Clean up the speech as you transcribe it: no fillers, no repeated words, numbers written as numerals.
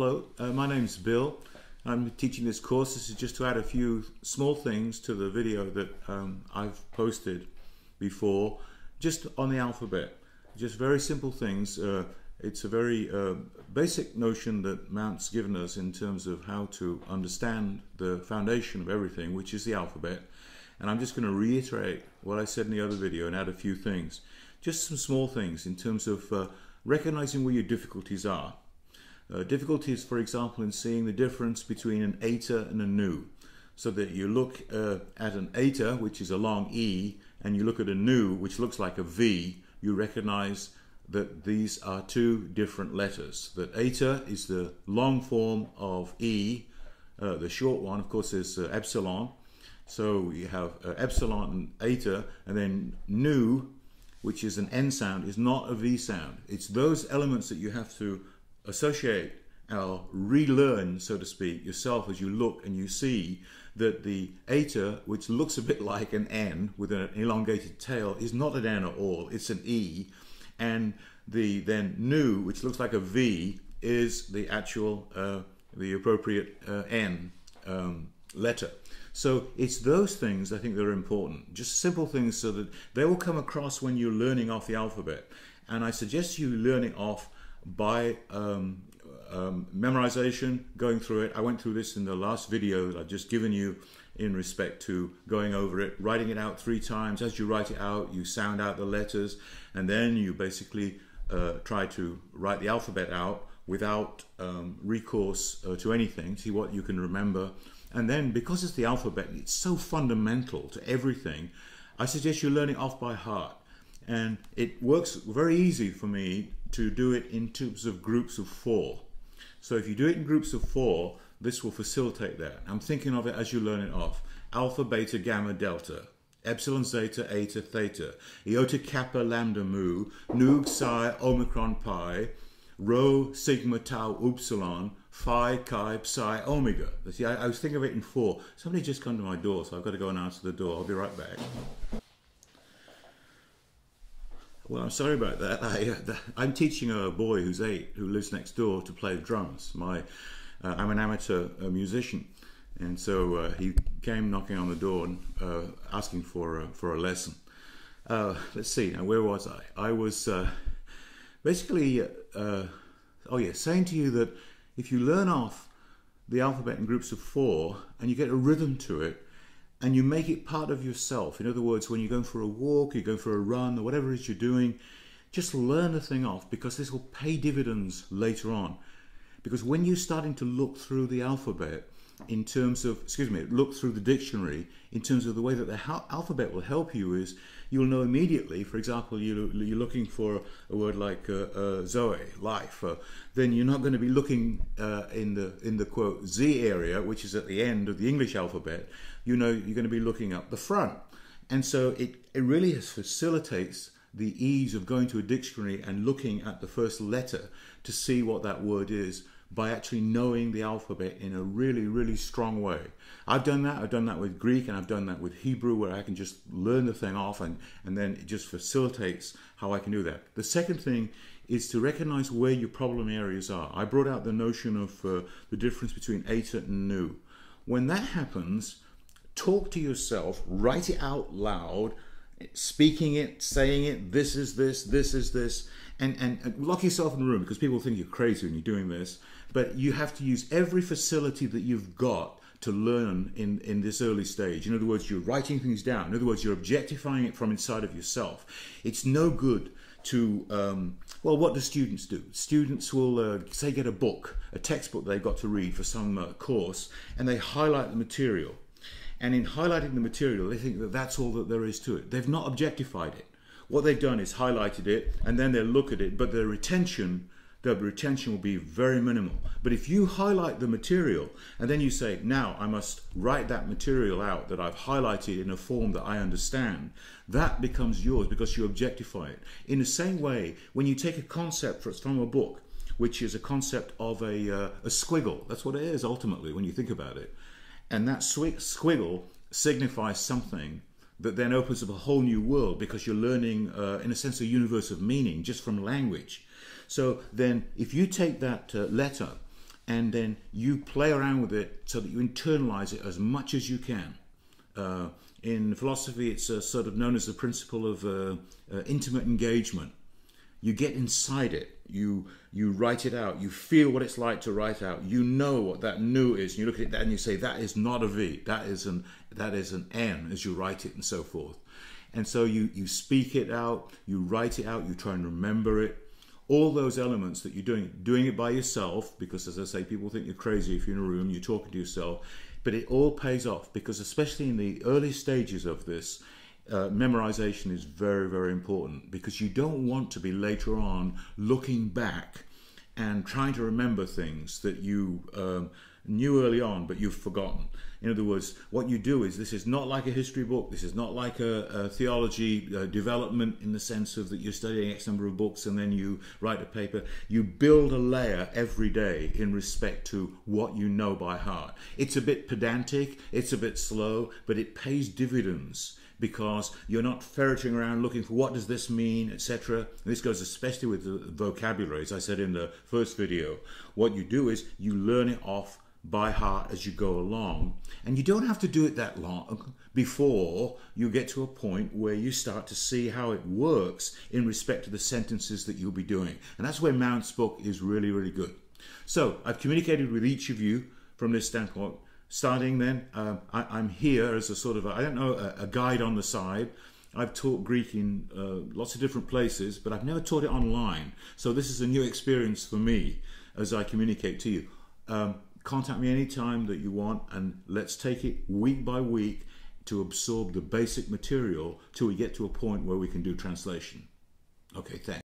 Hello, my name's Bill. I'm teaching this course. This is just to add a few small things to the video that I've posted before, just on the alphabet. Just very simple things. It's a very basic notion that Mount's given us in terms of how to understand the foundation of everything, which is the alphabet. And I'm just going to reiterate what I said in the other video and add a few things. Just some small things in terms of recognizing where your difficulties are. Difficulties, for example, in seeing the difference between an eta and a nu. So that you look at an eta, which is a long E, and you look at a nu, which looks like a V, you recognize that these are two different letters. That eta is the long form of E, the short one, of course, is epsilon. So you have epsilon and eta, and then nu, which is an N sound, is not a V sound. It's those elements that you have to associate or relearn, so to speak, yourself as you look and you see that the eta, which looks a bit like an N with an elongated tail, is not an N at all, it's an E. And the then nu, which looks like a V, is the actual, the appropriate N letter. So it's those things I think that are important, just simple things so that they will come across when you're learning off the alphabet. And I suggest you learning off by memorization, going through it. I went through this in the last video that I've just given you in respect to going over it, writing it out 3 times. As you write it out, you sound out the letters, and then you basically try to write the alphabet out without recourse to anything, see what you can remember. And then, because it's the alphabet, it's so fundamental to everything, I suggest you learn it off by heart. And it works very easy for me to do it in terms of groups of 4. So if you do it in groups of 4, this will facilitate that. I'm thinking of it as you learn it off. Alpha, beta, gamma, delta. Epsilon, zeta, eta, theta. Iota, kappa, lambda, mu. Nu, psi, omicron, pi. Rho, sigma, tau, upsilon. Phi, chi, psi, omega. See, I was thinking of it in 4. Somebody just come to my door, so I've got to go and answer the door. I'll be right back. Well, I'm sorry about that. I'm teaching a boy who's 8 who lives next door to play drums. I'm an amateur musician, and so he came knocking on the door and asking for a lesson. Let's see, now where was I? I was basically, saying to you that if you learn off the alphabet in groups of 4 and you get a rhythm to it, and you make it part of yourself. In other words, when you're going for a walk, you're going for a run, or whatever it is you're doing, just learn the thing off, because this will pay dividends later on. Because when you're starting to look through the alphabet in terms of, look through the dictionary in terms of the way that the alphabet will help you is, you'll know immediately, for example, you're looking for a word like Zoe, life, then you're not going to be looking in the quote Z area, which is at the end of the English alphabet. You know, you're going to be looking up the front. And so it really facilitates the ease of going to a dictionary and looking at the first letter to see what that word is by actually knowing the alphabet in a really, really strong way. I've done that with Greek, and I've done that with Hebrew, where I can just learn the thing off, and then it just facilitates how I can do that. The second thing is to recognize where your problem areas are. I brought out the notion of the difference between eta and nu. When that happens, talk to yourself, write it out loud, speaking it, saying it, this is this, this is this, and lock yourself in the room, because people think you're crazy when you're doing this, but you have to use every facility that you've got to learn in this early stage. In other words, you're writing things down. In other words, you're objectifying it from inside of yourself. It's no good to, well, what do students do? Students will, say, get a book, a textbook they've got to read for some course, and they highlight the material. And in highlighting the material, they think that that's all that there is to it. They've not objectified it. What they've done is highlighted it, and then they'll look at it, but the retention will be very minimal. But if you highlight the material, and then you say, now I must write that material out that I've highlighted in a form that I understand, that becomes yours because you objectify it. In the same way, when you take a concept from a book, which is a concept of a squiggle, that's what it is ultimately when you think about it. And that squiggle signifies something that then opens up a whole new world, because you're learning, in a sense, a universe of meaning just from language. So then if you take that letter and then you play around with it so that you internalize it as much as you can. In philosophy, it's sort of known as the principle of intimate engagement. You get inside it, you write it out, you feel what it's like to write out, you know what that nu is, and you look at that and you say, that is not a V, that is an N as you write it, and so forth. And so you speak it out, you write it out, you try and remember it. All those elements that you're doing it by yourself, because as I say, people think you're crazy if you're in a room, you're talking to yourself, but it all pays off, because especially in the early stages of this, memorization is very, very important, because you don't want to be later on looking back and trying to remember things that you knew early on but you've forgotten. In other words, what you do is, this is not like a history book, this is not like a theology development in the sense of that you're studying X number of books and then you write a paper. You build a layer every day in respect to what you know by heart. It's a bit pedantic, it's a bit slow, but it pays dividends, because you're not ferreting around looking for what does this mean, etc. This goes especially with the vocabulary. As I said in the first video, what you do is you learn it off by heart as you go along, and you don't have to do it that long before you get to a point where you start to see how it works in respect to the sentences that you'll be doing. And that's where Mount's book is really, really good. So I've communicated with each of you from this standpoint. Starting then, I'm here as a sort of, a guide on the side. I've taught Greek in lots of different places, but I've never taught it online. So this is a new experience for me as I communicate to you. Contact me anytime that you want, and let's take it week by week to absorb the basic material till we get to a point where we can do translation. Okay, thanks.